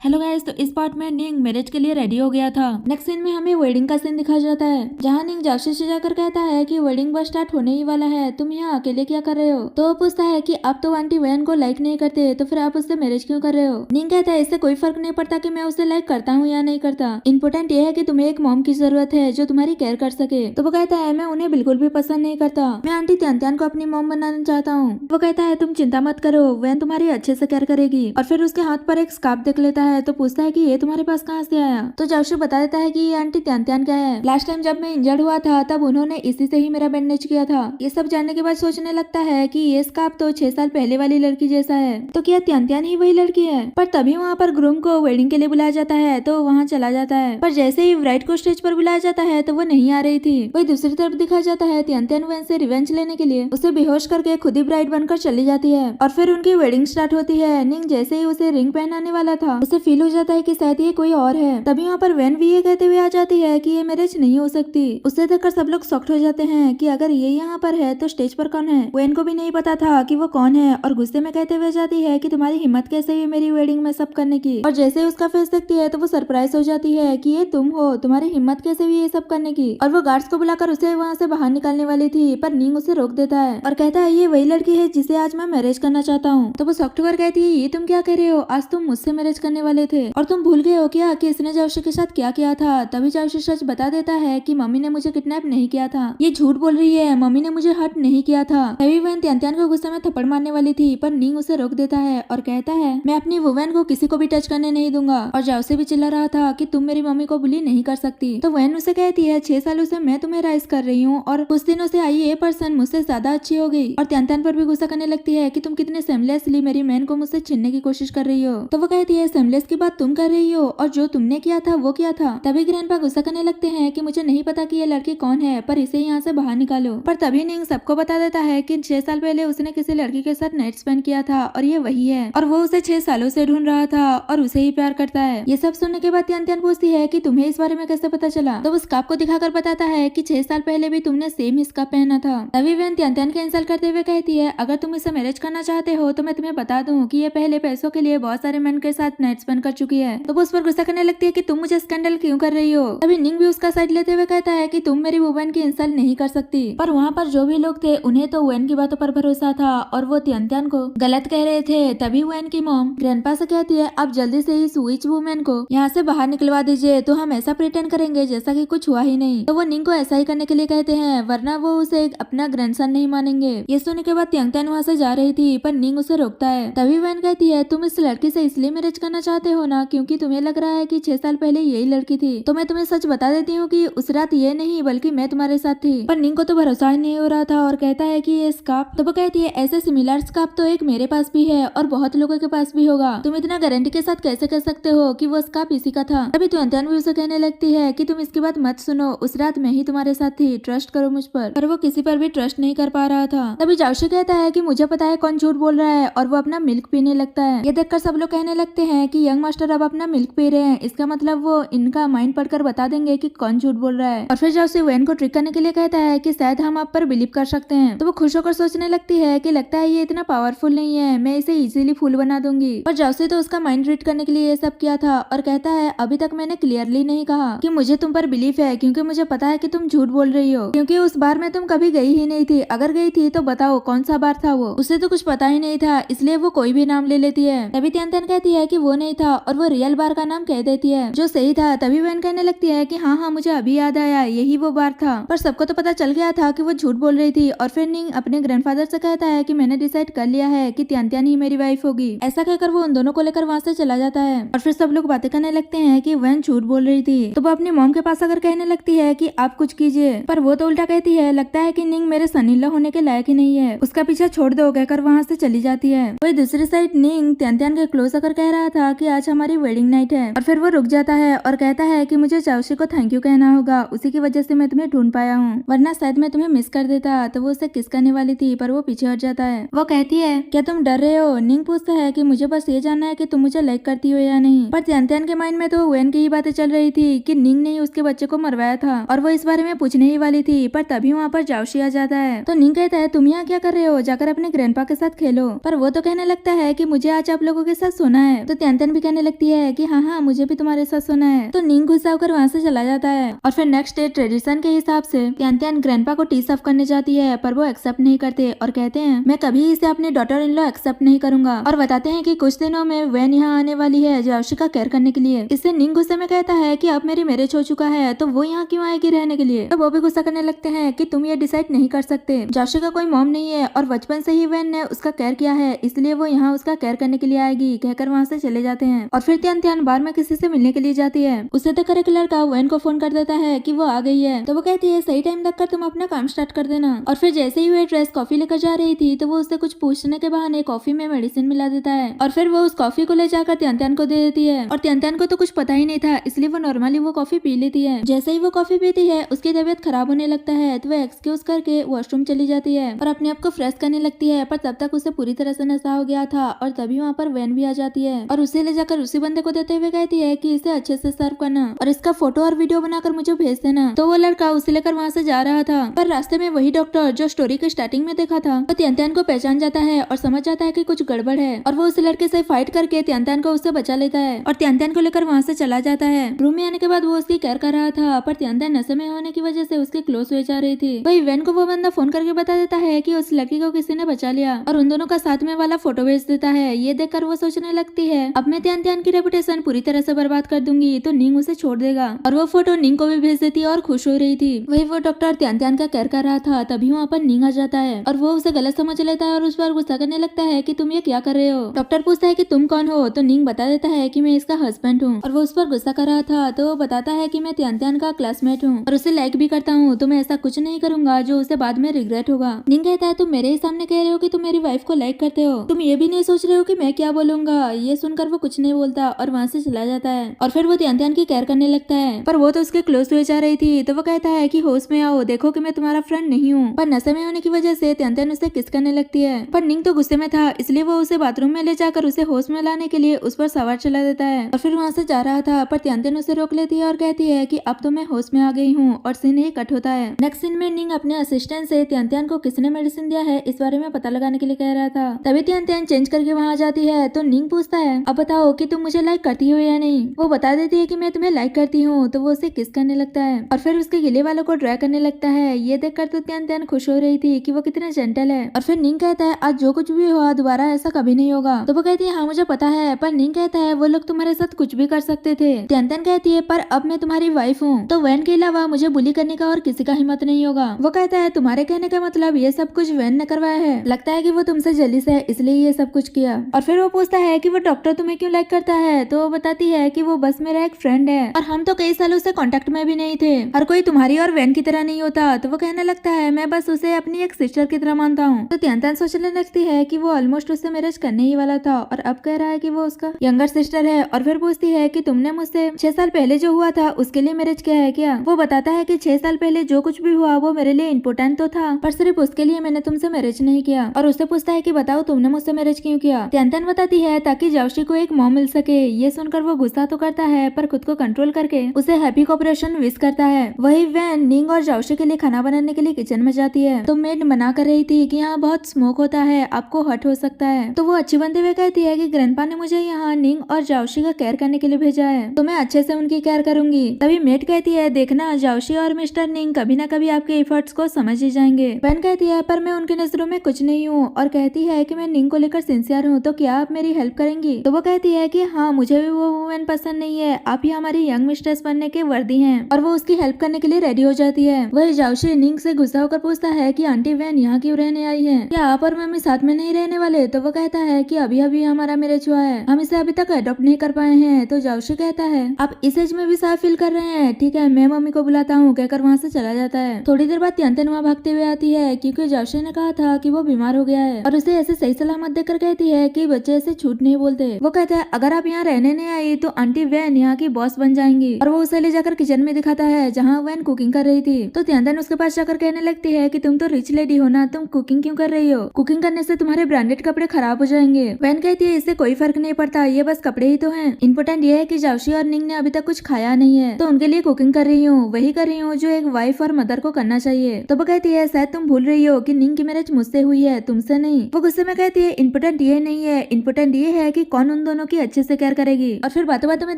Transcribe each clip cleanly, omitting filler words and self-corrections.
Hello guys, तो इस part में निंग मैरिज के लिए रेडी हो गया था। नेक्स्ट सीन में हमें वेडिंग का सीन दिखाया जाता है, जहाँ निंग जाशी से जाकर कहता है कि वेडिंग बस स्टार्ट होने ही वाला है, तुम यहाँ अकेले क्या कर रहे हो। तो वो पूछता है कि अब तो आंटी वैन को लाइक नहीं करते, तो फिर आप उससे मैरिज क्यों कर रहे हो। निंग कहता है इससे कोई फर्क नहीं पड़ता कि मैं उसे लाइक करता हूँ या नहीं करता, इम्पोर्टेंट ये है कि तुम्हें एक मॉम की जरूरत है जो तुम्हारी केयर कर सके। तो वो कहता है मैं उन्हें बिल्कुल भी पसंद नहीं करता, मैं आंटी त्यान को अपनी मॉम बनाना चाहता हूँ। वो कहता है तुम चिंता मत करो, वैन तुम्हारी अच्छे से केयर करेगी। और फिर उसके हाथ पर एक स्कार्फ देख लेता है, तो पूछता है कि ये तुम्हारे पास कहाँ से आया। तो जाशु बता देता है कि ये आंटी त्यान क्या है, लास्ट टाइम जब मैं इंजर्ड हुआ था तब उन्होंने इसी से ही मेरा बैंडेज किया था। ये सब जानने के बाद सोचने लगता है कि ये स्कार्फ तो 6 साल पहले वाली लड़की जैसा है, तो क्या त्यान ही वही लड़की है। पर तभी वहाँ पर ग्रूम को वेडिंग के लिए बुलाया जाता है, तो वहाँ चला जाता है। पर जैसे ही ब्राइड को स्टेज पर बुलाया जाता है तो वो नहीं आ रही थी। वही दूसरी तरफ दिखाया जाता है त्यान वैन से रिवेंज लेने के लिए उसे बेहोश करके खुद ही ब्राइड बनकर चली जाती है। और फिर उनकी वेडिंग स्टार्ट होती है। निंग जैसे ही उसे रिंग पहनाने वाला था, उसे फील हो जाता है कि शायद ये कोई और है। तभी वहाँ पर वैन भी ये कहते हुए आ जाती है कि ये मैरिज नहीं हो सकती। उसे देखकर सब लोग शॉक्ड हो जाते हैं कि अगर ये यहाँ पर है तो स्टेज पर कौन है। वैन को भी नहीं पता था कि वो कौन है, और गुस्से में कहते हुए जाती है कि तुम्हारी हिम्मत कैसे हुई मेरी वेडिंग में सब करने की। और जैसे ही उसका फेस देखती है तो वो सरप्राइज हो जाती है कि ये तुम हो, तुम्हारी हिम्मत कैसे हुई ये सब करने की। और वो गार्ड्स को बुलाकर उसे वहाँ से बाहर निकालने वाली थी, पर निंग उसे रोक देता है और कहता है ये वही लड़की है जिसे आज मैं मैरिज करना चाहता हूँ। तो वो शॉक्ड होकर कहती है ये तुम क्या कह रहे हो, आज तुम मुझसे मैरिज करने वाले थे और तुम भूल गए हो क्या कि इसने जाशु के साथ क्या किया था। तभी जाशु सच बता देता है कि मम्मी ने मुझे किडनैप नहीं किया था, ये झूठ बोल रही है, मम्मी ने मुझे हर्ट नहीं किया था। तभी वैन त्यान को गुस्से में थप्पड़ मारने वाली थी, पर निंग उसे रोक देता है और कहता है मैं अपनी वैन को किसी को भी टच करने नहीं दूंगा। और जाओ से भी चिल्ला रहा था कि तुम मेरी मम्मी को बुली नहीं कर सकती। तो वैन उसे कहती है 6 सालों से मैं तुम्हें राइज कर रही हूँ और कुछ दिनों से आई ये पर्सन मुझसे ज्यादा अच्छी हो गई। और त्यान पर भी गुस्सा करने लगती है कि तुम कितने सेमलेसली मेरी मैन को मुझसे छीनने की कोशिश कर रही हो। तो वो कहती है सेमलेस की बात तुम कर रही हो और जो तुमने किया था वो क्या था। तभी ग्रैंडपा गुस्सा करने लगते हैं कि मुझे नहीं पता कि ये लड़की कौन है, पर इसे यहाँ से बाहर निकालो। पर तभी निंग सबको बता देता है कि 6 साल पहले उसने किसी लड़की के साथ नाइट स्पेंड किया था और ये वही है, और वो उसे 6 सालों से ढूंढ रहा था और उसे ही प्यार करता है। ये सब सुनने के बाद त्यान पूछती है कि तुम्हें इस बारे में कैसे पता चला। तो वो स्कार्फ को दिखाकर बताता है कि 6 साल पहले भी तुमने सेम ही स्कार्फ पहना था। तभी वैन त्यान का इंसल्ट करते हुए कहती है अगर तुम इससे मैरिज करना चाहते हो तो मैं तुम्हें बता दूं कि ये पहले पैसों के लिए बहुत सारे मैन के साथ नाइट स्पेंड कर चुकी है। तो वो उस पर गुस्सा करने लगती है कि तुम मुझे स्कैंडल क्यों कर रही हो। तभी निंग भी उसका साइड लेते हुए कहता है कि तुम मेरी वुमन की इंसल्ट नहीं कर सकती। पर वहाँ पर जो भी लोग थे उन्हें तो वैन की बातों पर भरोसा था और वो त्यान को गलत कह रहे थे। तभी वैन की मॉम ग्रैंडपा से कहती है आप जल्दी से इस विच वुमेन को यहाँ से बाहर निकलवा दीजिए, तो हम ऐसा प्रिटेंड करेंगे जैसा कि कुछ हुआ ही नहीं। तो वो निंग को ऐसा ही करने के लिए कहते हैं, वरना वो उसे अपना ग्रैंडसन नहीं मानेंगे। ये सुनने के बाद त्यान वहाँ से जा रही थी, पर निंग उसे रोकता है। तभी वैन कहती है तुम इस लड़की से इसलिए मैरिज करना चाहते हो ना क्योंकि तुम्हें लग रहा है कि 6 साल पहले यही लड़की थी। तो मैं तुम्हें सच बता देती हूँ कि उस रात ये नहीं बल्कि मैं तुम्हारे साथ थी। पर निंग को तो भरोसा ही नहीं हो रहा था और कहता है कि ये स्कार्फ। तो वो कहती है ऐसे सिमिलर स्कार्फ तो एक मेरे पास भी है और बहुत लोगों के पास भी होगा, तुम इतना गारंटी के साथ कैसे कर सकते हो कि वो स्कार्फ इसी का था। तभी त्यान भी उसे कहने लगती है कि तुम इसकी बात मत सुनो, उस रात मैं ही तुम्हारे साथ थी, ट्रस्ट करो मुझ पर वो किसी पर भी ट्रस्ट नहीं कर पा रहा था। तभी जाओशी कहता है कि मुझे पता है कौन झूठ बोल रहा है, और वो अपना मिल्क पीने लगता है। ये देखकर सब लोग कहने लगते हैं कि यंग मास्टर अब अपना मिल्क पी रहे हैं, इसका मतलब वो इनका माइंड पढ़कर बता देंगे कि कौन झूठ बोल रहा है। और फिर जाओशी वैन को ट्रिक करने के लिए कहता है कि शायद हम आप पर बिलीव कर सकते हैं। तो वो खुश होकर सोचने लगती है कि लगता है ये इतना पावरफुल नहीं है, मैं इसे इजीली फूल बना दूंगी। पर जाओशी तो उसका माइंड रीड करने के लिए ये सब किया था और कहता है अभी तक मैंने क्लियरली नहीं कहा कि मुझे तुम पर बिलीव है, क्योंकि मुझे पता है कि तुम झूठ बोल रही हो, क्योंकि उस बार में तुम कभी गई ही नहीं थी। अगर गई थी तो बताओ कौन सा बार था वो, उसे तो कुछ पता ही नहीं था, इसलिए वो कोई भी नाम ले लेती है। तभी त्यान कहती है कि वो नहीं था और वो रियल बार का नाम कह देती है जो सही था। तभी वैन कहने लगती है कि हाँ मुझे अभी याद आया, यही वो बार था। पर सबको तो पता चल गया था कि वो झूठ बोल रही थी। और फिर निंग अपने ग्रैंडफादर से कहता है कि मैंने डिसाइड कर लिया है कि त्यान ही मेरी वाइफ होगी। ऐसा कहकर वो उन दोनों को लेकर वहाँ से चला जाता है। और फिर सब लोग बातें करने लगते हैं कि वैन झूठ बोल रही थी। तो वो अपनी मॉम के पास आकर कहने लगती है कि आप कुछ कीजिए, पर वो तो उल्टा कहती है लगता है कि निंग मेरे सन-इन-लॉ होने के लायक ही नहीं है, उसका पीछा छोड़ दो कहकर वहाँ से चली जाती है। वही दूसरी साइड निंग त्यान के क्लोज आकर कह रहा था कि आज हमारी वेडिंग नाइट है, और फिर वो रुक जाता है और कहता है कि मुझे जाओशी को थैंक यू कहना होगा, उसी की वजह से मैं तुम्हें ढूंढ पाया हूँ, वरना शायद मैं तुम्हें मिस कर देता। तो वो उसे किस करने वाली थी पर वो पीछे हट जाता है। वो कहती है क्या तुम डर रहे हो। निंग पूछता है कि मुझे बस ये जानना है कि तुम मुझे लाइक करती हो या नहीं। पर त्यान के माइंड में तो वैन की ही बातें चल रही थी कि निंग ने उसके बच्चे को मरवाया था और वो इस बारे में पूछने ही वाली थी। पर तभी वहाँ पर जाओशी आ जाता है। तो निंग कहता है तुम यहाँ क्या कर रहे हो, जाकर अपने ग्रैंडपा के साथ खेलो। पर वो तो कहने लगता है कि मुझे आज आप लोगों के साथ सोना है। तो त्यान त्यानत्यान भी कहने लगती है कि हाँ हाँ मुझे भी तुम्हारे साथ सोना है। तो निंग गुस्सा होकर वहाँ से चला जाता है। और फिर नेक्स्ट डे ट्रेडिशन के हिसाब से त्यानत्यान ग्रैंडपा को टी सर्व करने जाती है, पर वो एक्सेप्ट नहीं करते और कहते हैं मैं कभी इसे अपनी डॉटर इन लॉ एक्सेप्ट नहीं करूंगा। और बताते हैं कि कुछ दिनों में वैन यहाँ आने वाली है जाओशी का केयर करने के लिए। इससे निंग गुस्से में कहता है कि अब मेरी मैरिज हो चुका है तो वो यहाँ क्यों आएगी रहने के लिए। तो वो भी गुस्सा करने लगते हैं कि तुम ये डिसाइड नहीं कर सकते, जाओशी का कोई मॉम नहीं है और बचपन से ही वैन ने उसका केयर किया है, इसलिए वो यहाँ उसका केयर करने के लिए आएगी, कहकर वहाँ से चले जाते हैं। और फिर त्यान बार में किसी से मिलने के लिए जाती है। उसे देखकर एक लड़का वैन को फोन कर देता है कि वो आ गई है। तो वो कहती है सही टाइम तक कर तुम अपना काम स्टार्ट कर देना। और फिर जैसे ही वेट्रेस कॉफी लेकर जा रही थी तो वो उससे कुछ पूछने के बहाने कॉफी में मेडिसिन मिला देता है और फिर वो उस कॉफी को ले जाकर त्यान को दे देती है। और त्यान को तो कुछ पता ही नहीं था, इसलिए वो नॉर्मली वो कॉफी पी लेती है। जैसे ही वो कॉफी पीती है उसकी तबीयत खराब होने लगता है तो वो एक्सक्यूज करके वॉशरूम चली जाती है और अपने आप को फ्रेश करने लगती है। पर तब तक उसे पूरी तरह से नशा हो गया था और तभी वहाँ पर वैन भी आ जाती है और उसे ले जाकर उसी बंदे को देते हुए कहती है कि इसे अच्छे से सर्व करना और इसका फोटो और वीडियो बनाकर मुझे भेज देना। तो वो लड़का उसे लेकर वहाँ से जा रहा था, पर रास्ते में वही डॉक्टर जो स्टोरी के स्टार्टिंग में देखा था वो त्यान को पहचान जाता है और समझ जाता है कि कुछ गड़बड़ है और वो उस लड़के से फाइट करके त्यान को उससे बचा लेता है और त्यान को लेकर वहाँ से चला जाता है। रूम में आने के बाद वो उसकी केयर कर रहा था, पर त्यान नशे में होने की वजह से उसकी क्लोज हुए जा रही थी। वही वैन को वो बंदा फोन करके बता देता है कि उस लड़की को किसी ने बचा लिया और उन दोनों का साथ में वाला फोटो भेज देता है। ये देखकर वो सोचने लगती है अब मैं त्यान की रेपुटेशन पूरी तरह से बर्बाद कर दूंगी तो निंग उसे छोड़ देगा और वो फोटो निंग को भी भेज देती है और खुश हो रही थी। वही वो डॉक्टर त्यान का केयर कर रहा था, तभी वहाँ पर निंग आ जाता है और वो उसे गलत समझ लेता है और उस पर गुस्सा करने लगता है कि तुम ये क्या कर रहे हो। डॉक्टर पूछता है कि तुम कौन हो, तो निंग बता देता है कि मैं इसका हस्बैंड हूँ और वो उस पर गुस्सा कर रहा था। तो वो बताता है कि मैं त्यान का क्लासमेट हूँ और उसे लाइक भी करता हूँ, तो मैं ऐसा कुछ नहीं करूंगा जो उसे बाद में रिग्रेट होगा। निंग कहता है तुम मेरे ही सामने कह रहे हो कि तुम मेरी वाइफ को लाइक करते हो, तुम ये भी नहीं सोच रहे हो कि मैं क्या बोलूंगा। ये सुनकर वो कुछ नहीं बोलता और वहाँ से चला जाता है और फिर वो त्यान की केयर करने लगता है, पर वो तो उसके क्लोज हुए जा रही थी। तो वो कहता है कि होश में आओ, देखो कि मैं तुम्हारा फ्रेंड नहीं हूँ। पर नशे में होने की वजह से त्यान उसे किस करने लगती है, पर निंग तो गुस्से में था, इसलिए वो उसे बाथरूम में ले जाकर उसे होश में लाने के लिए उस पर सवार चला देता है और फिर वहाँ से जा रहा था, पर त्यान उसे रोक लेती है और कहती है कि अब तो मैं होश में आ गई हूँ और सीन ही कट होता है। नेक्स्ट सीन में निंग अपने असिस्टेंट से त्यान को किसने मेडिसिन दिया है इस बारे में पता लगाने के लिए कह रहा था। तभी त्यान चेंज करके वहाँ जाती है तो निंग पूछता है अब बताओ कि तुम मुझे लाइक करती हो या नहीं। वो बता देती है कि मैं तुम्हें लाइक करती हूँ, तो वो उसे किस करने लगता है और फिर उसके गिले वालों को ड्राई करने लगता है। ये देखकर तो त्यान खुश हो रही थी कि वो कितना जेंटल है। और फिर निंग कहता है आज जो कुछ भी हुआ दोबारा ऐसा कभी नहीं होगा। तो वो कहती है हाँ मुझे पता है, पर निंग कहता है वो लोग तुम्हारे साथ कुछ भी कर सकते थे। त्यान कहती है पर अब मैं तुम्हारी वाइफ हूँ तो वैन के अलावा मुझे बुली करने का और किसी का हिम्मत नहीं होगा। वो कहता है तुम्हारे कहने का मतलब ये सब कुछ वैन ने करवाया है, लगता है कि वो तुमसे जलीस है इसलिए ये सब कुछ किया। और फिर वो पूछता है कि वो डॉक्टर तुम्हें क्यों लाइक करता है, तो वो बताती है कि वो बस मेरा एक फ्रेंड है और हम तो कई सालों से कांटेक्ट में भी नहीं थे, हर कोई तुम्हारी और वैन की तरह नहीं होता। तो वो कहने लगता है मैं बस उसे अपनी एक सिस्टर की तरह मानता हूँ। तो त्यान सोचने लगती है कि वो ऑलमोस्ट उससे मैरिज करने ही वाला था और अब कह रहा है कि वो उसका यंगर सिस्टर है। और फिर पूछती है कि तुमने मुझसे 6 साल पहले जो हुआ था उसके लिए मैरिज किया है क्या। वो बताता है कि 6 साल पहले जो कुछ भी हुआ वो मेरे लिए इम्पोर्टेंट तो था, पर सिर्फ उसके लिए मैंने तुमसे मैरिज नहीं किया। और उससे पूछता है कि बताओ तुमने मुझसे मैरिज क्यों किया। त्यान बताती है ताकि जाओशी को एक मॉम मिल सके। ये सुनकर वो गुस्सा तो करता है पर खुद को कंट्रोल करके उसे हैप्पी कॉपरेशन विश करता है। वही वैन निंग और जाओशी के लिए खाना बनाने के लिए किचन में जाती है तो मेड मना कर रही थी कि यहाँ बहुत स्मोक होता है, आपको हर्ट हो सकता है। तो वो अच्छी बनते हुए कहती है कि ग्रैंडपा ने मुझे यहाँ निंग और जाओशी का केयर करने के लिए भेजा है, तो मैं अच्छे से उनकी केयर करूंगी। तभी मेड कहती है देखना जाओशी और मिस्टर निंग कभी ना कभी आपके एफर्ट्स को समझ ही जाएंगे। वैन कहती है पर मैं उनकी नजरों में कुछ नहीं हूँ और कहती है कि मैं निंग को लेकर सिंसियर हूँ, तो क्या आप मेरी हेल्प करेंगी। तो वो कहती है कि हाँ मुझे भी वो वुमेन पसंद नहीं है, आप ही हमारी यंग मिस्ट्रेस बनने के वर्दी हैं। और वो उसकी हेल्प करने के लिए रेडी हो जाती है। वही जाओशी निंग से गुस्सा होकर पूछता है कि आंटी वैन यहाँ क्यों रहने आई है, क्या आप और मम्मी साथ में नहीं रहने वाले। तो वो कहता है कि अभी अभी हमारा मैरिज हुआ है, हम इसे अभी तक अडॉप्ट नहीं कर पाए हैं। तो जाओशी कहता है आप इस एज में भी साफ फील कर रहे हैं, ठीक है मैं मम्मी को बुलाता हूँ, कहकर वहाँ से चला जाता है। थोड़ी देर बाद त्यान वहाँ भागते हुए आती है क्योंकि जाओशी ने कहा था कि वो बीमार हो गया है और उसे ऐसे सही सलामत देखकर कहती है कि बच्चे ऐसे छूट नहीं बोलते। वो कहता है अगर आप यहाँ रहने नहीं आई तो आंटी वैन यहाँ की बॉस बन जाएंगी। और वो उसे ले जाकर किचन में दिखाता है जहाँ वैन कुकिंग कर रही थी। तो त्यान उसके पास जाकर कहने लगती है कि तुम तो रिच लेडी हो ना, तुम कुकिंग क्यों कर रही हो, कुकिंग करने से तुम्हारे ब्रांडेड कपड़े खराब हो जाएंगे। वैन कहती है इससे कोई फर्क नहीं पड़ता, ये बस कपड़े ही तो हैं, इम्पोर्टेंट ये है कि जाओशी और निंग ने अभी तक कुछ खाया नहीं है तो उनके लिए कुकिंग कर रही हूँ, वही कर रही हूँ जो एक वाइफ और मदर को करना चाहिए। तो वो कहती है शायद तुम भूल रही हो कि निंग की मैरिज मुझसे हुई है, तुमसे नहीं। वो गुस्से में कहती है इम्पोर्टेंट ये नहीं है, इम्पोर्टेंट ये है कि कौन उन दोनों दोनों की अच्छे से केयर करेगी। और फिर बातों बातों में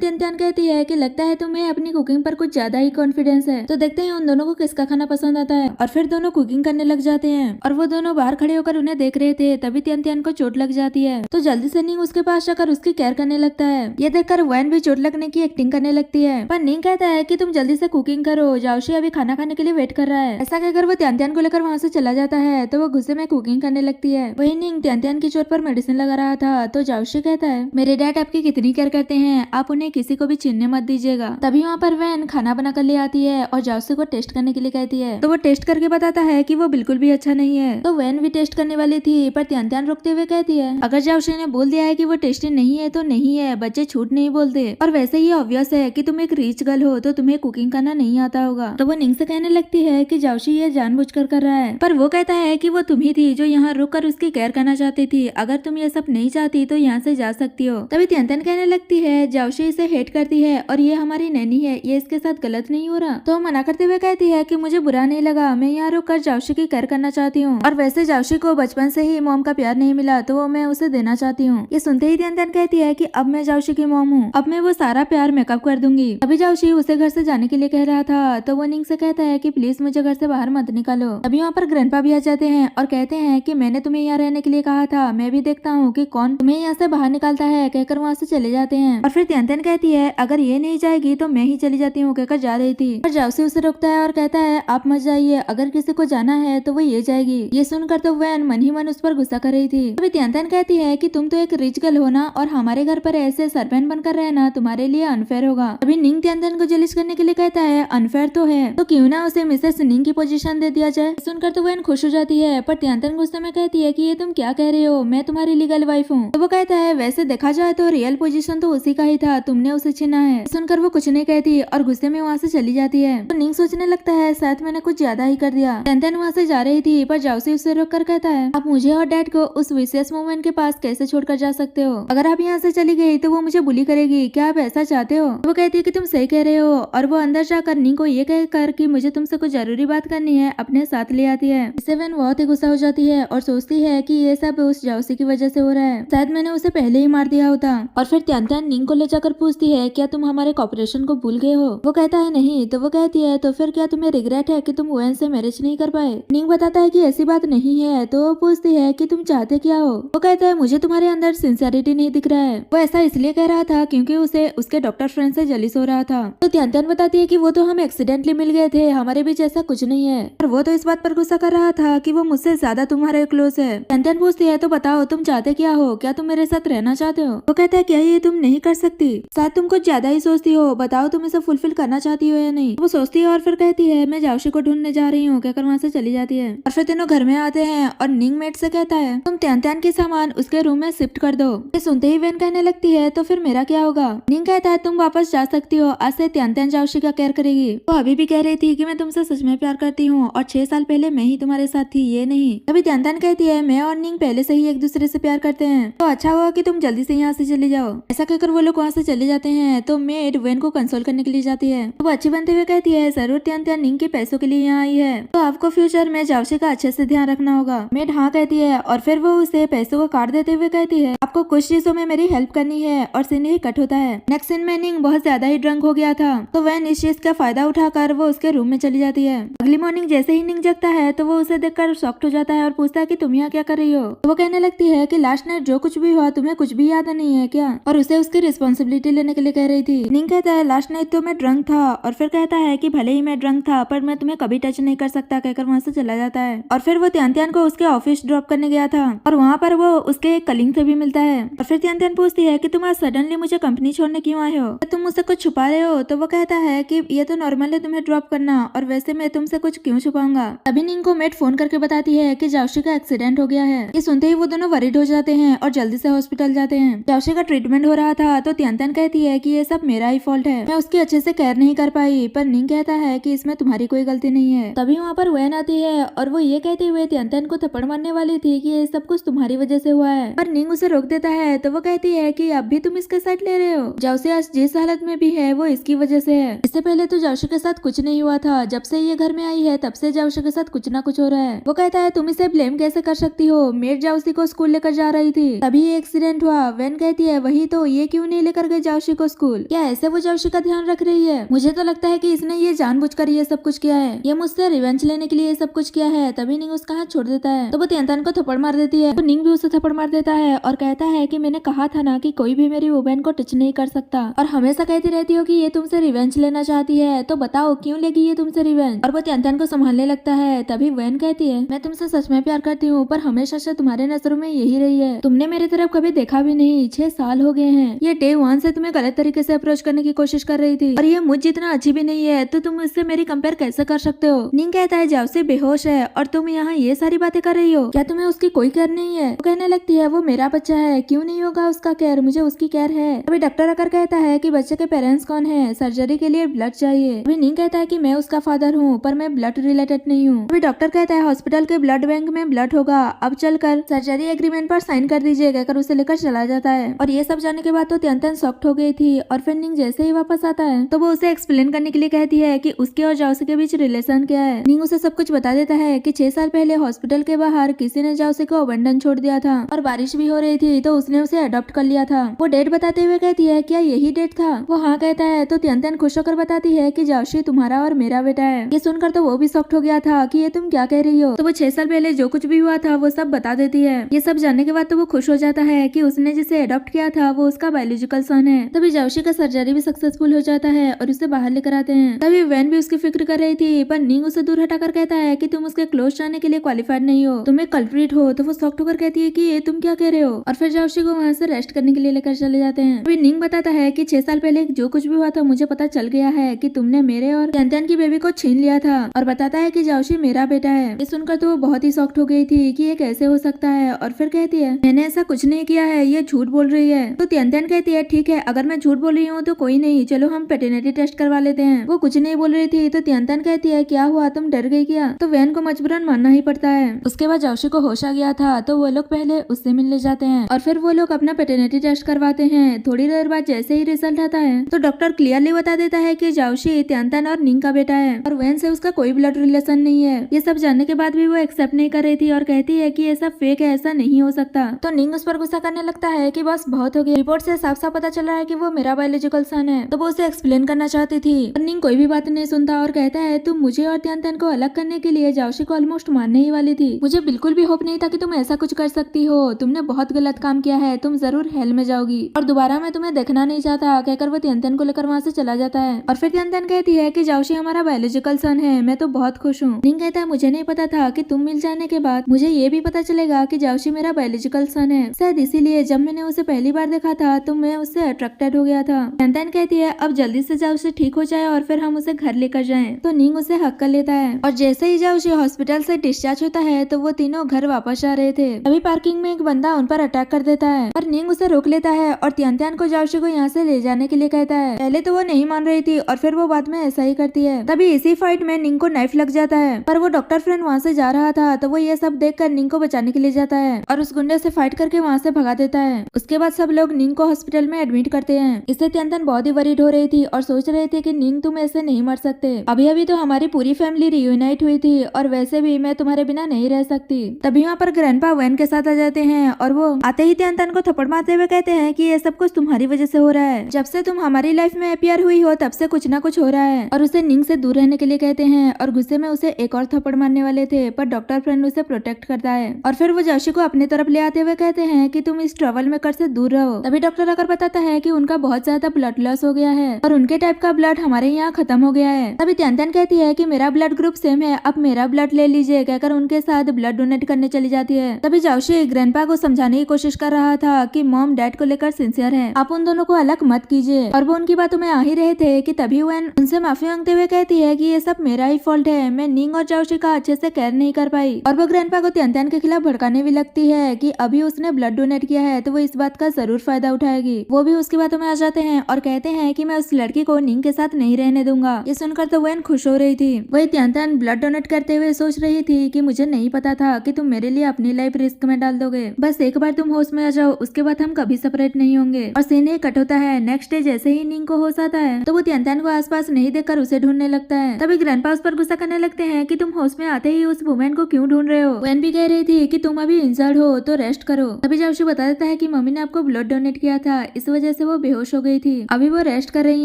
त्यान कहती है कि लगता है तुम्हें अपनी कुकिंग पर कुछ ज्यादा ही कॉन्फिडेंस है। तो देखते हैं उन दोनों को किसका खाना पसंद आता है। और फिर दोनों कुकिंग करने लग जाते हैं और वो दोनों बाहर खड़े होकर उन्हें देख रहे थे, तभी त्यान को चोट लग जाती है। तो जल्दी से निंग उसके पास जाकर उसकी केयर करने लगता है। ये देखकर वैन भी चोट लगने की एक्टिंग करने लगती है, पर निंग कहता है कि तुम जल्दी से कुकिंग करो, जाओशी अभी खाना खाने के लिए वेट कर रहा है। ऐसा कहकर वो त्यान को लेकर वहाँ से चला जाता है। तो वो गुस्से में कुकिंग करने लगती है। वही निंग त्यान की चोट पर मेडिसिन लगा रहा था। तो जाओशी कहता है मेरे डैड आपकी कितनी केयर करते हैं, आप उन्हें किसी को भी छीनने मत दीजिएगा। तभी वहाँ पर वैन खाना बना कर ले आती है और जाओशी को टेस्ट करने के लिए कहती है। तो वो टेस्ट करके बताता है कि वो बिल्कुल भी अच्छा नहीं है। तो वैन भी टेस्ट करने वाली थी, पर त्यान रोकते हुए कहती है अगर जाओशी ने बोल दिया है कि वो टेस्टी नहीं है तो नहीं है, बच्चे झूठ नहीं बोलते। और वैसे ही ऑब्वियस है कि तुम एक रिच गर्ल हो तो तुम्हें कुकिंग करना नहीं आता होगा। तो वो निंग से कहने लगती है कि जाओशी ये जानबूझकर कर रहा है, पर वो कहता है कि वो तुम ही थी जो यहाँ रुक कर उसकी केयर करना चाहती थी। अगर तुम ये सब नहीं चाहती तो यहाँ से जा सकती हो। तभी त्यान कहने लगती है जाओशी इसे हेट करती है और ये हमारी नैनी है, ये इसके साथ गलत नहीं हो रहा। तो मना करते हुए कहती है कि मुझे बुरा नहीं लगा, मैं यहाँ रुक कर जाओशी की केयर करना चाहती हूँ। और वैसे जाओशी को बचपन से ही मॉम का प्यार नहीं मिला तो वो मैं उसे देना चाहती हूँ। ये सुनते ही त्यान कहती है कि अब मैं जाओशी की मॉम हूँ, अब मैं वो सारा प्यार मेकअप कर दूंगी। अभी जाओशी उसे घर से जाने के लिए कह रहा था। तो वो निंग से कहता है कि प्लीज मुझे घर से बाहर मत निकालो। अभी वहाँ पर ग्रैंडपा भी आ जाते हैं और कहते हैं कि मैंने तुम्हें यहाँ रहने के लिए कहा था, मैं भी देखता हूँ कि कौन तुम्हें यहाँ से बाहर निकालता है, कहकर वहाँ से चले जाते हैं। और फिर त्यान कहती है अगर ये नहीं जाएगी तो मैं ही चली जाती हूँ, कहकर जा रही थी। पर जाओशी उसे रोकता है और कहता है आप मत जाइए, अगर किसी को जाना है तो वो ये जाएगी। ये सुनकर तो वैन मन ही मन उस पर गुस्सा कर रही थी। अभी त्यान कहती है कि तुम तो एक रिच गर्ल हो ना, और हमारे घर पर ऐसे सर्वेंट बनकर रहना तुम्हारे लिए अनफेयर होगा। अभी निंग त्यान को जेलिस करने के लिए कहता है अनफेयर तो है, तो क्यों ना उसे मिसेस निंग की पोजीशन दे दिया जाए। सुनकर तो वैन खुश हो जाती है, पर त्यान गुस्से में कहती है कि ये तुम क्या कह रहे हो, मैं तुम्हारी लीगल वाइफ हूँ। तो वो कहता है वैसे देखा जाए तो रियल पोजीशन तो उसी का ही था, तुमने उसे छीना है। सुनकर वो कुछ नहीं कहती और गुस्से में वहाँ से चली जाती है। तो निंग सोचने लगता है शायद मैंने कुछ ज्यादा ही कर दिया। त्यान वहाँ से जा रही थी, पर जाओशी उसे रोक कर कहता है आप मुझे और डैड को उस विशेष मोमेंट के पास कैसे छोड़कर जा सकते हो, अगर आप यहाँ से चली गई तो वो मुझे बुली करेगी, क्या आप ऐसा चाहते हो। वो कहती है कि तुम सही कह रहे हो, और वो अंदर जाकर निंग को ये कहकर कि मुझे तुमसे कुछ जरूरी बात करनी है अपने साथ ले आती है। इससे वैन बहुत ही गुस्सा हो जाती है और सोचती है कि ये सब उस जाओशी की वजह से हो रहा है, शायद मैंने उसे पहले ही मार दिया होता। और फिर त्यान निंग को ले जाकर पूछती है क्या तुम हमारे कॉपरेशन को भूल गए हो। वो कहता है नहीं। तो वो कहती है तो फिर क्या तुम्हें रिग्रेट है कि तुम वैन से मैरिज नहीं कर पाए। निंग बताता है कि ऐसी बात नहीं है। तो वो पूछती है कि तुम चाहते क्या हो। वो कहता है मुझे तुम्हारे अंदर सिंसियरिटी नहीं दिख रहा है। वो ऐसा इसलिए कह रहा था क्योंकि उसे उसके डॉक्टर फ्रेंड से जलिस हो रहा था। तो त्यान बताती है कि वो तो हम एक्सीडेंटली मिल गए थे, हमारे बीच ऐसा कुछ नहीं है। और वो तो इस बात पर गुस्सा कर रहा था कि वो मुझसे ज्यादा तुम्हारे क्लोज है। त्यान पूछती है तो बताओ तुम चाहते क्या हो, क्या तुम मेरे साथ रहना चाहते हो। वो कहता है क्या ये तुम नहीं कर सकती, शायद तुम कुछ ज्यादा ही सोचती हो, बताओ तुम इसे फुलफिल करना चाहती हो या नहीं। वो सोचती है और फिर कहती है मैं जाओशी को ढूंढने जा रही हूँ, कहकर वहाँ से चली जाती है। और फिर तीनों घर में आते हैं और निंग मेट से कहता है तुम त्यान के सामान उसके रूम में शिफ्ट कर दो। ये सुनते ही वैन कहने लगती है तो फिर मेरा क्या होगा। निंग कहता है तुम वापस जा सकती हो, आज से त्यान जाओशी का केयर करेगी। वो अभी भी कह रही थी कि मैं तुमसे सच में प्यार करती हूँ और 6 साल पहले मैं ही तुम्हारे साथ थी, ये नहीं। अभी त्यान कहती है मैं और निंग पहले से ही एक दूसरे से प्यार करते हैं, तो अच्छा हुआ कि तुम जल्दी से यहाँ से चले जाओ। ऐसा कहकर वो लोग वहाँ से चले जाते हैं। तो मेड वैन को कंसोल करने के लिए जाती है। तो वो अच्छी बनते हुए कहती है जरूर त्यान निंग के पैसों के लिए यहाँ आई है, तो आपको फ्यूचर में जाओशी का अच्छे से ध्यान रखना होगा। मेड हाँ कहती है और फिर वो उसे पैसों को काट देते हुए कहती है आपको कुछ चीजों में मेरी हेल्प करनी है, और सीन ही कट होता है। नेक्स्ट सीन में निंग बहुत ज्यादा ही ड्रंक हो गया था, तो वैन इस चीज का फायदा उठाकर वो उसके रूम में चली जाती है। अगली मॉर्निंग जैसे ही निंग जगता है तो वो उसे देखकर शॉक्ड हो जाता है और पूछता है कि तुम यहाँ क्या कर रही हो। तो वो कहने लगती है कि लास्ट नाइट जो कुछ भी हुआ तुम्हें कुछ भी याद नहीं है क्या, और उसे उसकी रिस्पॉन्सिबिलिटी लेने के लिए कह रही थी। निंग कहता है लास्ट नाइट तो मैं ड्रंक था, और फिर कहता है कि भले ही मैं ड्रंक था पर मैं तुम्हें कभी टच नहीं कर सकता, कहकर वहाँ से चला जाता है। और फिर वो त्यान को उसके ऑफिस ड्रॉप करने गया था और वहाँ पर वो उसके एक कलीग से भी मिलता है। और फिर त्यान पूछती है कि तुम आज सडनली मुझे कंपनी छोड़ने क्यों आए हो, तुम मुझसे कुछ छुपा रहे हो। तो वो कहता है कि ये तो नॉर्मल है तुम्हें ड्रॉप करना, और वैसे मैं तुमसे कुछ क्यों छुपाऊंगा। अभी निंग को मेट फोन करके बताती है कि जाओशी का एक्सीडेंट हो गया है। ये सुनते ही वो दोनों वरीड हो जाते हैं और जल्दी से हॉस्पिटल जाते हैं। जाओशी का ट्रीटमेंट हो रहा था, तो त्यान कहती है कि ये सब मेरा ही फॉल्ट है, मैं उसकी अच्छे से केयर नहीं कर पाई। पर निंग कहता है कि इसमें तुम्हारी कोई गलती नहीं है। तभी वहाँ पर वैन आती है और वो ये कहते हुए त्यान को थप्पड़ मारने वाली थी कि ये सब कुछ तुम्हारी वजह से हुआ है, पर निंग उसे रोक देता है। तो वो कहती है कि अब भी तुम इसके साइड ले रहे हो, जाओशी आज जिस हालत में भी है वो इसकी वजह से है। इससे पहले तो जाओशी के साथ कुछ नहीं हुआ था, जब से ये घर में आई है तब से जाओशी के साथ कुछ ना कुछ हो रहा है। वो कहता है तुम इसे ब्लेम कैसे कर सकती हो, मेड जाओशी को स्कूल लेकर जा रही थी, तभी एक्सीडेंट हुआ। वैन वैन कहती है वही तो, ये क्यों नहीं लेकर गए जाओशी को स्कूल? क्या ऐसे वो जाओशी का ध्यान रख रही है? मुझे तो लगता है कि इसने ये जानबूझकर ये सब कुछ किया है, ये मुझसे रिवेंज लेने के लिए ये सब कुछ किया है। तभी निंग उसका हाथ छोड़ देता है तो वो तियानतान को थप्पड़ मार देती है। तो निंग भी उसे थप्पड़ मार देता है और कहता है कि मैंने कहा था ना कि कोई भी मेरी वुमेन को टच नहीं कर सकता, और हमेशा कहती रहती हो कि ये तुमसे रिवेंज लेना चाहती है, तो बताओ क्यों लेगी ये तुमसे रिवेंज? और वो तियानतान को संभालने लगता है। तभी वैन कहती है मैं तुमसे सच में प्यार करती हूँ, पर हमेशा से तुम्हारे नजरों में यही रही है, तुमने मेरी तरफ कभी देखा भी नहीं। 6 साल हो गए हैं, ये डे 1 से तुम्हें गलत तरीके से अप्रोच करने की कोशिश कर रही थी, और ये मुझ जितना अच्छी भी नहीं है, तो तुम इससे मेरी कंपेयर कैसे कर सकते हो? निंग कहता है जाओशी बेहोश है और तुम यहाँ ये सारी बातें कर रही हो, क्या तुम्हें उसकी कोई केयर नहीं है? वो कहने लगती है वो मेरा बच्चा है, क्यों नहीं होगा उसका केयर, मुझे उसकी केयर है। अभी डॉक्टर आकर कहता है कि बच्चे के पेरेंट्स कौन है, सर्जरी के लिए ब्लड चाहिए। अभी निंग कहता है कि मैं उसका फादर हूँ, पर मैं ब्लड रिलेटेड नहीं हूँ। अभी डॉक्टर कहता है हॉस्पिटल के ब्लड बैंक में ब्लड होगा, अब चलकर सर्जरी एग्रीमेंट पर साइन कर दीजिए, कहकर उसे लेकर चला जाता है। और ये सब जानने के बाद तो तियानतान शॉक्ड हो गई थी, और फिर निंग जैसे ही वापस आता है तो वो उसे एक्सप्लेन करने के लिए कहती है कि उसके और जाओशी के बीच रिलेशन क्या है। निंग उसे सब कुछ बता देता है कि 6 साल पहले हॉस्पिटल के बाहर किसी ने जाओशी को अबंडन छोड़ दिया था, और बारिश भी हो रही थी तो उसने उसे अडॉप्ट कर लिया था। वो डेट बताते हुए कहती है क्या यही डेट था? वो हाँ कहता है तो तियानतान खुश होकर बताती है कि जाओशी तुम्हारा और मेरा बेटा है। ये सुनकर तो वो भी शॉक्ड हो गया था कि ये तुम क्या कह रही हो। तो वो 6 साल पहले जो कुछ भी हुआ था वो सब बता देती है। ये सब जानने के बाद तो वो खुश हो जाता है कि उसने जिसे अडॉप्ट किया था वो उसका बायोलॉजिकल सन है। तभी जाओशी का सर्जरी भी सक्सेसफुल हो जाता है और उसे बाहर लेकर आते हैं। तभी वैन भी उसकी फिक्र कर रही थी, पर निंग उसे दूर हटाकर कहता है कि तुम उसके क्लोज जाने के लिए क्वालिफाइड नहीं हो, तुम एक कल्प्रिट हो। तो वो शॉक्ड होकर कहती है कि ये तुम क्या कह रहे हो, और फिर जाओशी को वहाँ से रेस्ट करने के लिए लेकर चले जाते हैं। अभी निंग बताता है कि 6 साल पहले जो कुछ भी हुआ था मुझे पता चल गया है कि तुमने मेरे और तियानतान की बेबी को छीन लिया था, और बताता है कि जाओशी मेरा बेटा है। ये सुनकर तो वो बहुत ही शॉक्ड हो गई थी कि ये कैसे हो सकता है, और फिर कहती है मैंने ऐसा कुछ नहीं किया है, ये झूठ बोल रही है। तो तियानतान कहती है ठीक है, अगर मैं झूठ बोल रही हूँ तो कोई नहीं, चलो हम पैटर्निटी टेस्ट करवा लेते हैं। वो कुछ नहीं बोल रही थी तो तियानतान कहती है क्या हुआ, तुम डर गई क्या? तो वैन को मजबूरन मानना ही पड़ता है। उसके बाद जाओशी को होश आ गया था तो वो लोग पहले उससे मिलने जाते हैं, और फिर वो लोग अपना पैटर्निटी टेस्ट करवाते हैं। थोड़ी देर बाद जैसे ही रिजल्ट आता है तो डॉक्टर क्लियरली बता देता है कि जाओशी तियानतान और निंग का बेटा है, और वैन से उसका कोई ब्लड रिलेशन नहीं है। ये सब जानने के बाद भी वो एक्सेप्ट नहीं कर रही थी और कहती है कि ये सब फेक है, ऐसा नहीं हो सकता। तो निंग उस पर गुस्सा करने लगता है कि बस बहुत हो गया, रिपोर्ट से साफ साफ पता चल रहा है कि वो मेरा बायोलॉजिकल सन है। तो वो उसे एक्सप्लेन करना चाहती थी, पर निंग कोई भी बात नहीं सुनता और कहता है तुम मुझे और तियानतान को अलग करने के लिए जाओशी को ऑलमोस्ट मारने ही वाली थी, मुझे बिल्कुल भी होप नहीं था कि तुम ऐसा कुछ कर सकती हो, तुमने बहुत गलत काम किया है, तुम जरूर हेल में जाओगी और दोबारा मैं तुम्हें देखना नहीं चाहता, कहकर वो तियानतान को लेकर वहाँ से चला जाता है। और फिर तियानतान कहती है कि जाओशी हमारा बायोलॉजिकल सन है, मैं तो बहुत खुश हूँ। निंग कहता है मुझे नहीं पता था कि तुम मिल जाने के बाद मुझे ये भी पता चलेगा कि जाओशी मेरा बायोलॉजिकल सन है, शायद इसीलिए जब मैंने उसे पहली बार देखा था तो मैं उससे अट्रैक्टेड हो गया था। तियानतान कहती है अब जल्दी से जाओशी ठीक हो जाए और फिर हम उसे घर लेकर जाएं। तो निंग उसे हक कर लेता है, और जैसे ही जाओशी हॉस्पिटल से डिस्चार्ज होता है तो वो तीनों घर वापस आ रहे थे। अभी पार्किंग में एक बंदा उन पर अटैक कर देता है, पर निंग उसे रोक लेता है और तियानतान को जाओशी को यहाँ से ले जाने के लिए कहता है। पहले तो वो नहीं मान रही थी और फिर वो बाद में ऐसा ही करती है। तभी इसी फाइट में निंग को नाइफ लग जाता है, पर वो डॉक्टर फ्रेंड वहाँ से जा रहा था तो वो ये सब देखकर निंग को बचाने के लिए जाता है और उस गुंडे से फाइट करके वहाँ से भगा देता है। उसके बाद सब लोग निंग को हॉस्पिटल में एडमिट करते हैं। इससे तियानतान बहुत ही वरीड हो रही थी और सोच रहे थे कि निंग तुम ऐसे नहीं मर सकते, अभी अभी तो हमारी पूरी फैमिली रियूनाइट हुई थी और वैसे भी मैं तुम्हारे बिना नहीं रह सकती। तभी वहाँ पर ग्रैंडपा वैन के साथ आ जाते हैं और वो आते ही तियानतान को थप्पड़ मारते हुए कहते हैं कि ये सब कुछ तुम्हारी वजह से हो रहा है, जब से तुम हमारी लाइफ में अपीयर हुई हो तब से कुछ ना कुछ हो रहा है, और उसे निंग से दूर रहने के लिए कहते हैं। और गुस्से में उसे एक और थप्पड़ मारने वाले थे पर डॉक्टर फ्रेंड उसे प्रोटेक्ट करता है, और फिर वो जाओशी को अपनी तरफ ले आते हुए कहते हैं कि तुम इस ट्रबल मेकर से दूर रहो। तभी डॉक्टर आकर बताता है कि उनका बहुत ज्यादा ब्लड लॉस हो गया है और उनके टाइप का ब्लड हमारे यहाँ खत्म हो गया है। तभी तियानतान कहती है कि मेरा ब्लड ग्रुप सेम है, अब मेरा ब्लड ले लीजिए, कहकर उनके साथ ब्लड डोनेट करने चली जाती है। तभी जाओशी ग्रैंडपा को समझाने की कोशिश कर रहा था कि मॉम डैड को लेकर सिंसियर है, आप उन दोनों को अलग मत कीजिए, और वो उनकी बातों में आ ही रहे थे कि तभी वो उनसे माफी मांगते हुए कहती है कि ये सब मेरा ही फॉल्ट है, मैं निंग और जाओशी का अच्छे से केयर नहीं कर पाई। और वो ग्रैंडपा को तियानतान के खिलाफ भड़काने भी लगती है कि अभी उसने ब्लड डोनेट किया है तो वो इस बात का जरूर फायदा उठाएगी। वो भी उसकी बातों में आ जाते हैं और कहते हैं कि मैं उस लड़की को निंग के साथ नहीं रहने दूंगा। ये सुनकर तो वैन खुश हो रही थी। वही तियानतान ब्लड डोनेट करते हुए सोच रही थी कि मुझे नहीं पता था कि तुम मेरे लिए अपनी लाइफ रिस्क में डाल दोगे, बस एक बार तुम होश में आ जाओ उसके बाद हम कभी सेपरेट नहीं होंगे। और सीन ही कट होता है। नेक्स्ट डे जैसे ही निंग को होश आता है तो वो तियानतान को आसपास नहीं देखकर उसे ढूंढने लगता है। तभी ग्रैंडपा उस पर गुस्सा करने लगते हैं कि तुम होश में आते ही उस वुमेन को क्यों ढूंढ रहे हो। वैन भी कह रही थी कि तुम अभी इंजर्ड हो तो रेस्ट करो। तभी जाओशी बता देता है कि मम्मी ने आपको ब्लड डोनेट किया था, इस वजह से वो बेहोश हो गई थी, अभी वो रेस्ट कर रही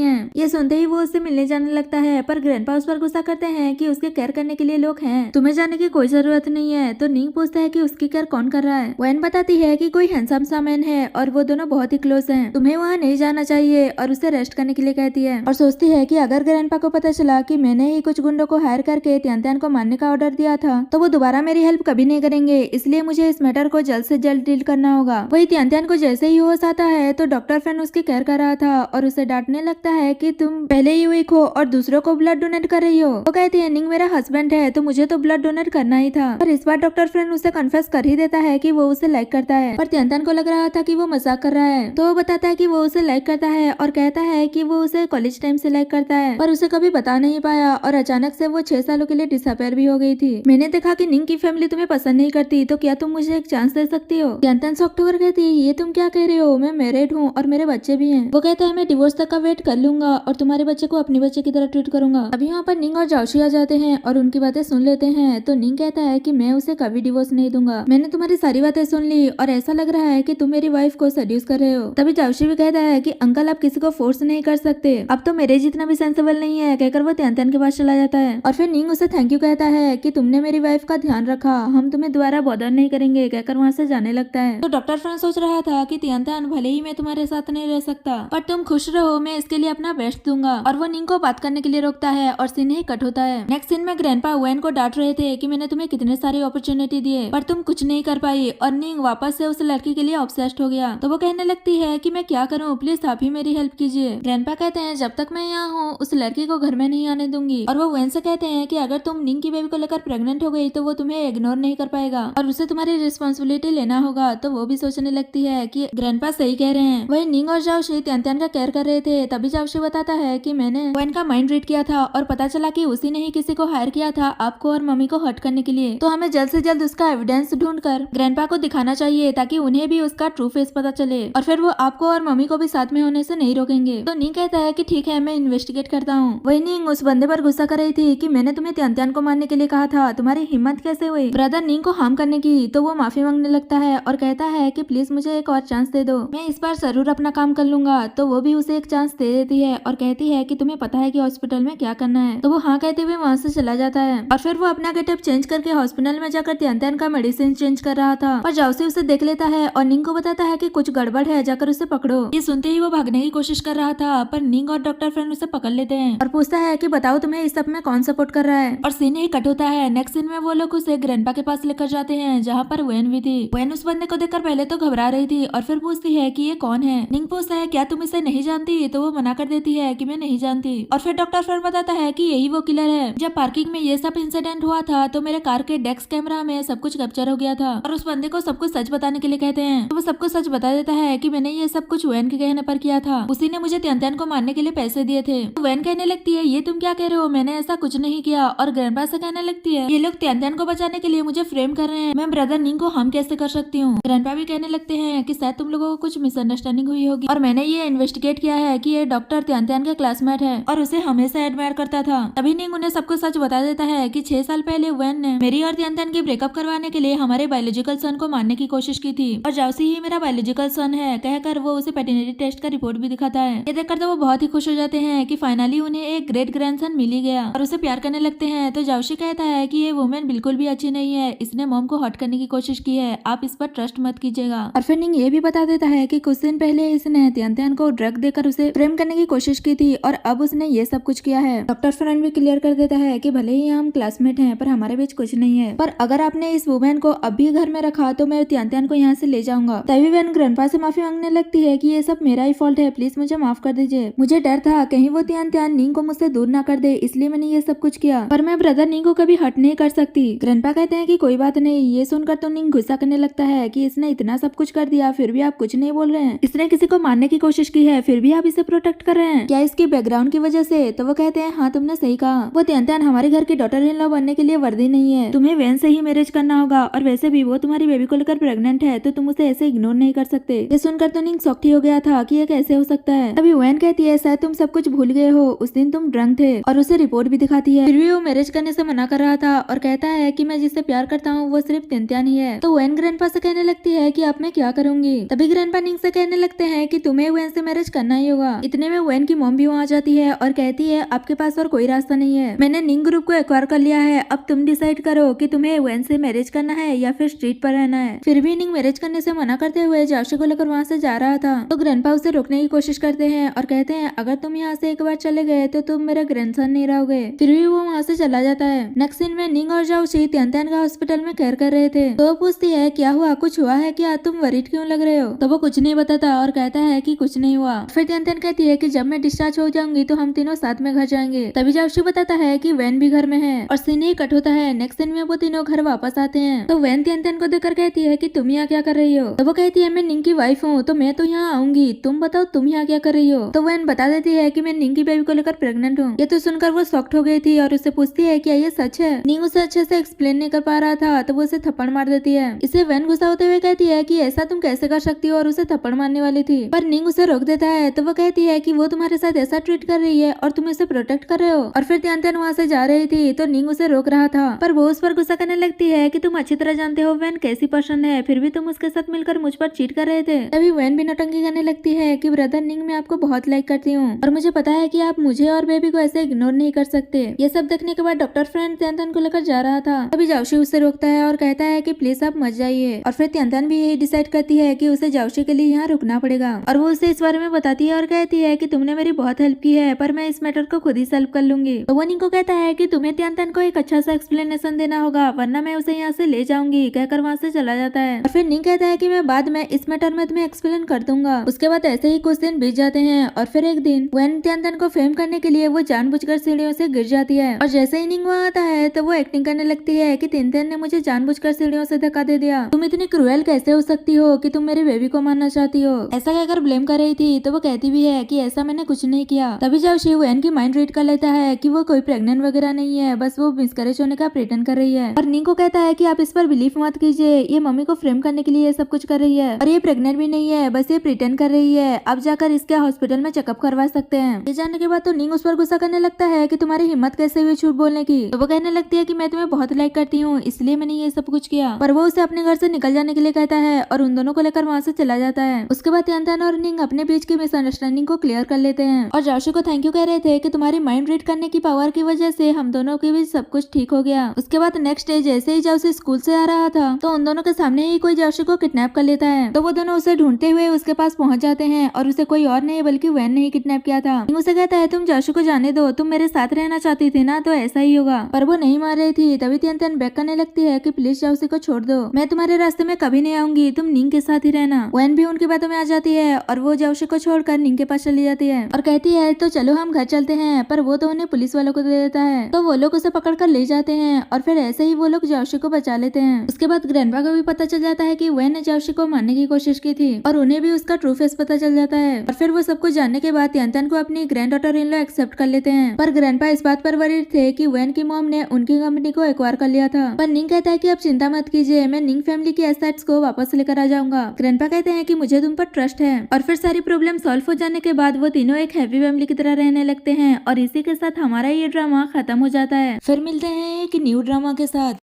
हैं। ये सुनते ही वो उससे मिलने जाने लगता है, पर ग्रैंडपा उस पर गुस्सा करते हैं कि उसके केयर करने के लिए लोग हैं, तुम्हें जाने की कोई जरूरत नहीं है। तो निंग पूछता है कि उसकी केयर कौन कर रहा है। वैन बताती है कि कोई हैंडसम सा मैन है और वो दोनों बहुत ही क्लोज हैं, तुम्हें वहाँ नहीं जाना चाहिए, और उसे रेस्ट करने के लिए कहती है। और सोचती है कि अगर ग्रैंडपा को पता चला कि मैंने ही कुछ गुंडों को हायर करके त्यान त्यान को मारने का ऑर्डर दिया था, तो वो दोबारा मेरी हेल्प कभी नहीं करेंगे, इसलिए मुझे इस मैटर को जल्द से जल्द डील करना होगा। वही त्यान त्यान को जैसे ही होश आता है तो डॉक्टर फ्रेंड उसकी केयर कर रहा था और उसे डांटने लगता है कि तुम पहले ही वीक हो और दूसरों को ब्लड डोनेट कर रही हो। वो कहती है निंग मेरा हस्बैंड है तो मुझे तो ब्लड डोनेट करना ही था। और इस बार डॉक्टर फ्रेंड उसे कन्फेस कर ही देता है कि वो उसे लाइक करता है, पर त्यान त्यान को लग रहा था कि वो मजाक कर रहा है। तो वो बताता है कि वो उसे लाइक करता है और कहता है कि वो उसे कॉलेज टाइम से लाइक करता है, पर उसे कभी बता नहीं पाया और अचानक से वो 6 सालों के लिए डिसअपेयर भी हो गई थी। मैंने देखा कि निंग की फैमिली तुम्हें पसंद नहीं करती, तो क्या तुम मुझे एक चांस दे सकती हो। त्यान त्यान अक्टूबर कहती है ये तुम क्या कह रहे हो, मैं मैरिड हूँ और मेरे बच्चे भी हैं। वो कहता है मैं डिवोर्स तक का वेट कर लूंगा और तुम्हारे बच्चे को अपने बच्चे की तरह ट्रीट करूंगा। अभी वहाँ पर निंग और जाओशी आ जाते हैं और उनकी बातें सुन लेते हैं। तो निंग कहता है कि मैं उसे कभी डिवोर्स नहीं दूंगा, मैंने तुम्हारी सारी बातें सुन ली और ऐसा लग रहा है कि तुम मेरी वाइफ को सेड्यूस कर रहे हो। तभी जाओशी भी कहता है कि अंकल आप किसी को फोर्स नहीं कर सकते, अब तो मेरे जितना भी सेंसिबल नहीं है, कहकर वो त्यान त्यान के पास चला जाता है। और फिर निंग उसे थैंक यू कहता है कि तुमने मेरी वाइफ का ध्यान रखा, हम तुम्हें दोबारा बॉदर नहीं करेंगे, कहकर वहाँ से जाने लगता है। तो डॉक्टर फ्रेंड सोच रहा था कि त्यान त्यान भले ही मैं तुम्हारे साथ नहीं रह सकता, पर तुम खुश रहो, मैं इसके लिए अपना बेस्ट दूंगा। और वो निंग को बात करने के लिए रोकता है और सीन ही कट होता है। नेक्स्ट सीन में ग्रैंडपा वैन को डांट रहे थे कि मैंने तुम्हें कितने सारी अपॉर्चुनिटी दिए पर तुम कुछ नहीं कर पाई, और निंग वापस से उस लड़की के लिए ऑब्सेस्ड हो गया। तो वो कहने लगती है कि मैं क्या करूँ, प्लीज आप ही मेरी हेल्प कीजिए। ग्रैंडपा कहते हैं जब तक मैं यहाँ हूँ उस लड़की को घर में नहीं आने दूंगी। और वो वैन से कहते हैं कि अगर तुम निंग की बेबी को लेकर प्रेग्नेंट हो गई तो वो तुम्हें इग्नोर नहीं कर पाएगा और उसे तुम्हारी रिस्पॉन्सिबिलिटी लेना होगा। तो वो भी सोचने लगती है कि ग्रैंडपा सही कह रहे हैं। वही निंग और जाओशी त्यान त्यान का केयर कर रहे थे। तभी जाओशी बताता है कि मैंने वैन का माइंड रीड किया था और पता चला कि उसी ने ही किसी को हायर किया था आपको और मम्मी को हर्ट करने के लिए, तो हमें जल्द से जल्द उसका एविडेंस ढूंढकर ग्रैंडपा को दिखाना चाहिए ताकि उन्हें भी उसका ट्रू फेस पता चले और फिर वो आपको और मम्मी को भी साथ में होने से नहीं रोकेंगे। तो निंग कहता है कि ठीक है मैं इन्वेस्टिगेट करता हूँ। वही निंग उस बंदे पर गुस्सा कर रही थी कि मैंने तुम्हें त्यान त्यान को मारने के लिए कहा था, तुम्हारी हिम्मत कैसे हुई ब्रदर निंग को हार्म करने की। तो वो माफी मांगने लगता है और कहता है कि प्लीज मुझे एक और चांस दे दो, मैं इस बार जरूर अपना काम कर लूंगा। तो वो भी उसे एक चांस दे देती है और कहती है कि तुम्हें पता है कि हॉस्पिटल में क्या करना है। तो वो हाँ कहते हुए वहाँ से चला जाता है और फिर वो अपना गेटअप चेंज करके हॉस्पिटल में जाकर त्यान त्यान का मेडिसिन चेंज कर रहा था। और जाओसी उसे देख लेता है और निंग को बताता है कि कुछ गड़बड़ है, जाकर उसे पकड़ो। ये सुनते ही वो भागने की कोशिश कर रहा था पर निंग और डॉक्टर फ्रेंड उसे पकड़ लेते हैं और पूछता है कि बताओ तुम्हें इस सब में कौन सपोर्ट कर रहा है। और सीन ही कट होता है। नेक्स्ट सीन में वो लोग उसे ग्रैंडपा के पास लेकर जाते हैं जहाँ पर वैन भी थी। वैन उस बंदे को देखकर पहले तो घबरा रही थी और फिर पूछती है कि ये कौन है। निंग पूछता है क्या तुम इसे नहीं जानती, तो वो मना कर देती है कि मैं नहीं जानती। और फिर डॉक्टर फ्रेंड बताता है कि यही वो किलर है। जब पार्किंग में ये सब इंसिडेंट हुआ था तो मेरे कार के डेस्क कैमरा में सब कुछ कैप्चर हो गया था और उस बंदे को सब कुछ सच बताने के लिए कहते हैं। तो वो सब कुछ सच बता देता है कि मैंने ये सब कुछ वैन के कहने पर किया था, उसी ने मुझे त्यान त्यान को मारने के लिए पैसे दिए थे। तो वैन कहने लगती है ये तुम क्या कह रहे हो, मैंने ऐसा कुछ नहीं किया। और ग्रैंडपा से कहने लगती है ये लोग त्यान त्यान को बचाने के लिए मुझे फ्रेम कर रहे हैं, मैं ब्रदर निंग को हार्म कैसे कर सकती हूँ। ग्रैंडपा भी कहने लगते हैं कि शायद तुम लोगों को कुछ मिसअंडरस्टैंडिंग हुई होगी और मैंने ये इन्वेस्टिगेट किया है कि ये डॉक्टर त्यान त्यान के क्लासमेट है और उसे हमेशा एडमायर करता था। तभी निंग उन्हें सब कुछ सच बता देता है कि 6 साल पहले वैन ने मेरी और त्यान त्यान की ब्रेकअप करवाने के लिए हमारे बायोलॉजिकल सन को मारने की कोशिश की थी और जाओसी ही मेरा बायोलॉजिकल सन है कहकर वो उसे पैटर्निटी टेस्ट का रिपोर्ट भी दिखाता है। ये देखकर तो वो बहुत ही खुश हो जाते हैं कि फाइनली उन्हें एक ग्रेट ग्रैंडसन मिल ही गया और उसे प्यार करने लगते हैं। तो जाओशी कहता है कि ये वुमेन बिल्कुल भी अच्छी नहीं है, इसने मॉम को हर्ट करने की कोशिश की है, आप इस पर ट्रस्ट मत कीजिएगा। और फिर निंग ये भी बता देता है कि कुछ दिन पहले इसने त्यान त्यान को ड्रग देकर उसे प्रेम करने की कोशिश की थी और अब उसने ये सब कुछ किया है। डॉक्टर फ्रेंड भी क्लियर कर देता है कि भले ही हम क्लासमेट हैं पर हमारे बीच कुछ नहीं है, पर अगर आपने इस वुमेन को अब भी घर में रखा तो मैं त्यान त्यान को यहाँ से ले जाऊंगा। तभी वैन ग्रैंडपा से माफी मांगने लगती है कि ये सब मेरा ही फॉल्ट है, प्लीज मुझे माफ कर दीजिए, मुझे डर था कहीं वो त्यान त्यान निंग को मुझसे दूर ना कर दे, इसलिए मैंने ये सब कुछ किया, पर मैं ब्रदर निंग को कभी हर्ट नहीं कर सकती। ग्रैंडपा कहते हैं कि कोई बात नहीं। ये सुनकर तो निंग गुस्सा करने लगता है कि इसने इतना सब कुछ कर दिया फिर भी आप कुछ नहीं बोल रहे हैं, इसने किसी को मारने की कोशिश की है फिर भी आप इसे प्रोटेक्ट कर रहे हैं, क्या इसके बैकग्राउंड की वजह से। तो वो कहते हैं हाँ तुमने सही कहा, वो त्यान त्यान हमारे घर की डॉटर इन लॉ बनने के लिए वर्दी नहीं है, तुम्हें वैन से ही मैरिज करना होगा और वैसे भी वो तुम्हारी बेबी को लेकर प्रेग्नेंट है तो तुम उसे ऐसे इग्नोर नहीं कर सकते। ये सुनकर तो निंग शॉक्ड हो गया था कि ये कैसे हो सकता है। तभी वैन कहती है शायद तुम सब कुछ भूल गए हो, उस दिन तुम ड्रंक थे, और उसे रिपोर्ट भी दिखाती है। फिर भी वो मैरिज करने से मना कर रहा था और कहता है कि मैं जिससे प्यार करता हूँ वो सिर्फ त्यान त्यान ही है। तो वैन ग्रैंडपा से कहने लगती है कि आप में क्या करूंगी। तभी ग्रैंडपा निंग से कहने लगते हैं कि तुम्हें वेन से मैरिज करना ही होगा। इतने में वेन की मॉम भी वहाँ जाती है और कहती है आपके पास और कोई रास्ता नहीं है, मैंने निंग ग्रुप को एक्वायर कर लिया है, अब तुम डिसाइड करो कि तुम्हें वेन से मैरिज करना है या फिर स्ट्रीट पर रहना है। फिर भी निंग मैरिज करने से मना करते हुए जाओशी को लेकर वहाँ से जा रहा था तो ग्रैंडपा उसे रोकने की कोशिश करते हैं और कहते हैं अगर तुम यहाँ से एक बार चले गए तो तुम मेरा ग्रैंडसन नहीं रहोगे। फिर भी वो वहाँ से चला जाता है। नेक्स्ट सीन में निंग और जाओशी त्यान का हॉस्पिटल में केयर कर रहे थे तो वो पूछती है क्या हुआ, कुछ हुआ है क्या, तुम वरीड क्यों लग रहे हो। तो वो कुछ नहीं बताता और कहता है कि कुछ नहीं हुआ। फिर त्यान कहती है कि जब मैं डिस्चार्ज हो जाऊंगी तो हम तीनों साथ में घर जाएंगे। तभी जाओशी बताता है कि वैन भी घर में है और सीन ही कट होता है। नेक्स्ट सीन में वो तीनों घर वापस आते हैं तो वैन त्यान को देखकर कहती है कि तुम यहाँ क्या कर रही हो। तो वो कहती है मैं निंग की वाइफ हूँ तो मैं तो यहाँ आऊंगी, तुम बताओ तुम यहाँ क्या कर रही हो। तो वैन बता देती है कि मैं निंग की बेबी को लेकर प्रेग्नेंट हूँ। ये तो सुनकर वो शॉक्ड हो गई थी और उससे पूछती है क्या ये सच है। निंग उसे अच्छे से एक्सप्लेन नहीं कर पा रहा था तो वो उसे थप्पड़ मार देती है। इसे वैन गुस्सा होते हुए कहती है कि ऐसा तुम कैसे कर सकती हो और उसे थप्पड़ मारने वाली थी, पर निंग उसे रोक देता है। तो वो कहती है कि वो तुम्हारे साथ ऐसा ट्रीट कर रही है और तुम इसे प्रोटेक्ट कर रहे हो। और फिर त्यान वहाँ से जा रही थी तो निंग उसे रोक रहा था पर वो उस पर गुस्सा करने लगती है कि तुम अच्छी तरह जानते हो वैन कैसी पर्सन है, फिर भी तुम उसके साथ मिलकर मुझ पर चीट कर रहे थे। तभी वैन भी नौटंकी करने लगती है कि ब्रदर निंग मैं आपको बहुत लाइक करती हूँ और मुझे पता है कि आप मुझे और बेबी को ऐसे इग्नोर नहीं कर सकते। ये सब देखने के बाद डॉक्टर फ्रेंड त्यान को लेकर जा रहा था तभी जाओशी उसे रोकता है और कहता है कि प्लीज आप मत जाइए। और फिर त्यान भी यही डिसाइड करती है कि उसे जाओशी के लिए यहाँ रुकना पड़ेगा और वो उसे इस बारे में बताती है और कहती है कि तुमने मेरी बहुत हेल्प की है पर मैं इस मैटर को खुद ही सॉल्व कर लूंगी। तो वो निंग को कहता है कि तुम्हें त्यान को एक अच्छा सा एक्सप्लेनेशन देना होगा वरना मैं उसे यहाँ से ले जाऊंगी, कहकर वहाँ से चला जाता है। और फिर निंग कहता है कि मैं बाद में इस मैटर में तुम्हें एक्सप्लेन कर दूंगा। उसके बाद ऐसे ही कुछ दिन बीत जाते हैं और फिर एक दिन वैन त्यान को फेम करने के लिए वो जानबूझकर सीढ़ियों से गिर जाती है और जैसे ही निंग वहाँ आता है तो वो एक्टिंग करने लगती है कि त्यान ने मुझे जानबूझकर सीढ़ियों से धक्का दे दिया, तुम इतनी क्रूएल कैसे हो सकती हो कि तुम मेरी बेबी को मारना चाहती हो, ऐसा कहकर ब्लेम कर रही थी। तो वो कहती भी है कि ऐसा मैंने कुछ नहीं किया। तभी जब शिव वैन की माइंड रीड कर लेता है कि वो कोई प्रेग्नेंट वगैरह नहीं है, बस वो मिसकैरेज होने का प्रिटेंड कर रही है। और निंग को कहता है कि आप इस पर बिलीव मत कीजिए, ये मम्मी को फ्रेम करने के लिए ये सब कुछ कर रही है और ये प्रेग्नेंट भी नहीं है, बस ये प्रिटेंड कर रही है, आप जाकर इसके हॉस्पिटल में चेकअप करवा सकते हैं। ये जानने के बाद तो निंग उस पर गुस्सा करने लगता है कि तुम्हारी हिम्मत कैसे हुई झूठ बोलने की। तो वो कहने लगती है कि मैं तुम्हें बहुत लाइक करती हूँ इसलिए मैंने ये सब कुछ किया, पर वो उसे अपने घर से निकल जाने के लिए कहता है और उन दोनों को लेकर वहाँ से चला जाता है। उसके बाद त्यान और निंग अपने बीच की मिसअंडरस्टैंडिंग को क्लियर कर लेते हैं और जाओशी को थैंक यू कह रहे थे कि तुम्हारी माइंड रीड करने की पावर की वजह से हम दोनों के बीच सब कुछ ठीक हो गया। उसके बाद नेक्स्ट डे जैसे ही जाओशी स्कूल से आ रहा था तो उन दोनों के सामने ही कोई जाओशी को किडनैप कर लेता है। तो वो दोनों उसे ढूंढते हुए उसके पास पहुंच जाते हैं और उसे कोई और नहीं बल्कि वैन ने ही किडनैप किया था। निंग उसे कहता है तुम जाओशी को जाने दो, तुम मेरे साथ रहना चाहती थी ना तो ऐसा ही होगा, पर वो नहीं मान रही थी। तभी त्यान बैक करने लगती है कि प्लीज जाओशी को छोड़ दो, मैं तुम्हारे रास्ते में कभी नहीं आऊंगी, तुम निंग के साथ ही रहना। वैन भी उनकी बातों में आ जाती है और वो जाओशी को छोड़कर निंग के पास चली जाती है और कहती है तो चलो हम घर चलते हैं, पर वो तो उन्हें पुलिस वालों को दे देता है। तो वो लोग उसे पकड़ कर ले जाते हैं और फिर ऐसे ही वो लोग जाओशी को बचा लेते हैं। उसके बाद ग्रैंडपा को भी पता चल जाता है कि वैन ने जाओशी को मारने की कोशिश की थी और उन्हें भी उसका ट्रू फेस पता चल जाता है। और फिर वो सब कुछ जानने के बाद त्यान को अपनी grand daughter in law accept कर लेते हैं, पर ग्रैंडपा इस बात पर वरीड थे कि वैन की मॉम ने उनकी कंपनी को एक्वायर कर लिया था। पर निंग कहता है कि आप चिंता मत कीजिए, मैं निंग फैमिली की एसेट्स को वापस लेकर आ जाऊंगा। ग्रैंडपा कहते हैं कि मुझे तुम पर ट्रस्ट है। और फिर सारी प्रॉब्लम सॉल्व हो जाने के बाद वो तीनों एक हैप्पी फैमिली की तरह रहने लगते हैं और इसी के साथ हमारा ये ड्रामा खत्म हो जाता है। फिर मिलते हैं एक न्यू ड्रामा के साथ।